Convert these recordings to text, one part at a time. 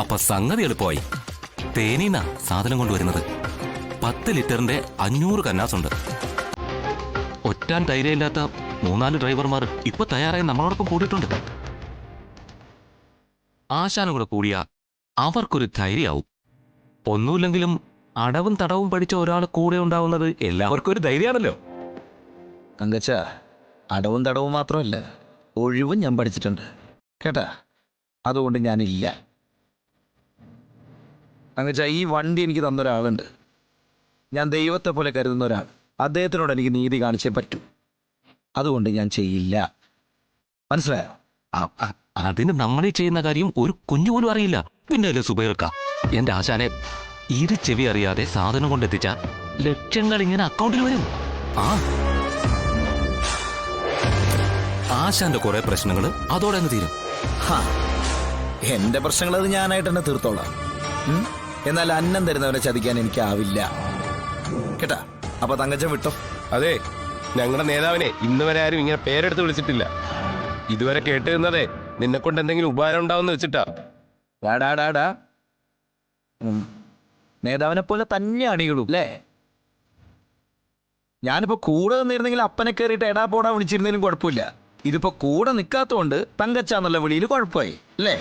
അപ്പൊ സംഗതി എളുപ്പമായി. തേനീന്ന സാധനം കൊണ്ടുവരുന്നത് 10 ലിറ്ററിന്റെ 500 കന്നാസുണ്ട്. ഒറ്റാൻ ധൈര്യമില്ലാത്ത 3-4 ഡ്രൈവർമാർ ഇപ്പൊ തയ്യാറായി നമ്മളോടൊപ്പം കൂടിയിട്ടുണ്ട്. ആശാനും കൂടെ കൂടിയാ അവർക്കൊരു ധൈര്യമാവും. ഒന്നുമില്ലെങ്കിലും അടവും തടവും പഠിച്ച ഒരാൾ കൂടെ ഉണ്ടാവുന്നത് എല്ലാവർക്കും ഒരു ധൈര്യമാണല്ലോ. തങ്കച്ച, അടവും തടവും മാത്രമല്ല, ഒഴിവും ഞാൻ പഠിച്ചിട്ടുണ്ട് കേട്ടാ. അതുകൊണ്ട് ഞാനില്ല. തങ്കച്ച, ഈ വണ്ടി എനിക്ക് തന്നൊരാളുണ്ട്. ഞാൻ ദൈവത്തെ പോലെ കരുതുന്ന ഒരാൾ. അദ്ദേഹത്തിനോട് എനിക്ക് നീതി കാണിച്ചേ പറ്റൂ. അതുകൊണ്ട് ഞാൻ ചെയ്യില്ല. മനസ്സിലായോ? അതിന് നമ്മളീ ചെയ്യുന്ന കാര്യം ഒരു കുഞ്ഞു പോലും അറിയില്ല. പിന്നെ അല്ലേ സുബൈർക്ക, എന്റെ ആശാനെ ഇരു ചെവി അറിയാതെ സാധനം കൊണ്ടെത്തിച്ച ലക്ഷങ്ങൾ ഇങ്ങനെ അക്കൗണ്ടിൽ വരും. ആശാന്റെ കുറെ പ്രശ്നങ്ങൾ അതോടെ അങ്ങ് തീരും. എന്റെ പ്രശ്നങ്ങൾ അത് ഞാനായിട്ട് തന്നെ തീർത്തോളാം. എന്നാൽ അന്നം തരുന്നവരെ ചതിക്കാൻ എനിക്കാവില്ല കേട്ടാ. അപ്പൊ തങ്കച്ചൻ വിട്ടോ. അതെ, ഞങ്ങളുടെ നേതാവിനെ ഇന്ന് വരെ ആരും ഇങ്ങനെ പേരെടുത്ത് വിളിച്ചിട്ടില്ല. ഇതുവരെ കേട്ട് നിന്നതേ നിന്നെ കൊണ്ട് എന്തെങ്കിലും ഉപകാരം ഉണ്ടാവുമെന്ന് വെച്ചിട്ടാ. ഡാ നേതാവിനെ പോലെ തന്നെ അണികളും അല്ലേ? ഞാനിപ്പോ കൂടെ നിന്നിരുന്നെങ്കിൽ അപ്പനെ കയറിയിട്ട് എടാ പോടാ വിളിച്ചിരുന്നതിലും കുഴപ്പമില്ല. ഇതിപ്പോ കൂടെ നിൽക്കാത്തതുകൊണ്ട് തങ്കച്ചാന്നുള്ള വിളിയിൽ കുഴപ്പമായി അല്ലേ?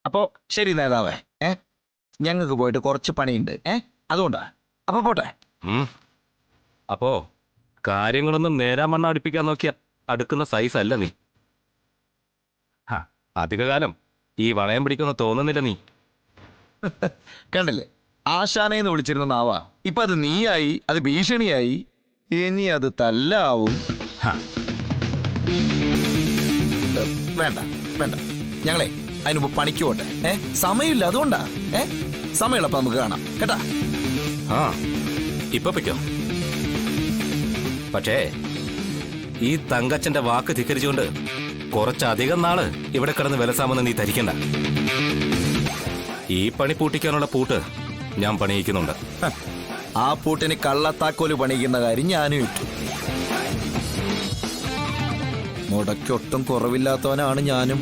അപ്പോ ശരി നേതാവേ, ഞങ്ങൾക്ക് പോയിട്ട് കുറച്ച് പണിയുണ്ട്. അതുകൊണ്ടാ. അപ്പൊ പോട്ടെ. അപ്പോ കാര്യങ്ങളൊന്നും നേരാൻ മണ്ണ അടുപ്പിക്കാൻ നോക്കിയ അടുക്കുന്ന സൈസ് അല്ല നീ. അധികകാലം ഈ വളയം പിടിക്കുന്ന തോന്നുന്നില്ല നീ. കണ്ടില്ലേ, ആശാനെന്ന് വിളിച്ചിരുന്ന നാവാ ഇപ്പൊ അത് നീയായി, അത് ഭീഷണിയായി, ഇനി അത് തല്ലാവും. വേണ്ട വേണ്ട, ഞങ്ങളെ അതിനുമ്പ് പണിക്ക് പോട്ടെ. സമയമില്ല, അതുകൊണ്ടാ. സമയമുള്ളപ്പോ നമുക്ക് കാണാം കേട്ടാ. ഇപ്പൊ പറ്റോ? പക്ഷേ ഈ തങ്കച്ചന്റെ വാക്ക് ധിക്കരിച്ചുകൊണ്ട് കുറച്ചധികം നാള് ഇവിടെ കിടന്ന് വിലസാമെന്ന് നീ ധരിക്കണ്ട. ഈ പണി പൂട്ടിക്കാനുള്ള പൂട്ട് ഞാൻ പണിയിക്കുന്നുണ്ട്. ആ പൂട്ടിന് കള്ളത്താക്കോല് പണിയിക്കുന്ന കാര്യം ഞാനും ഇട്ടു. മുടക്കൊട്ടും കുറവില്ലാത്തവനാണ് ഞാനും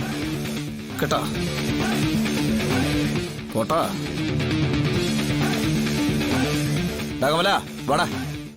കേട്ടാ. പോട്ടാ കമല, വാടാ.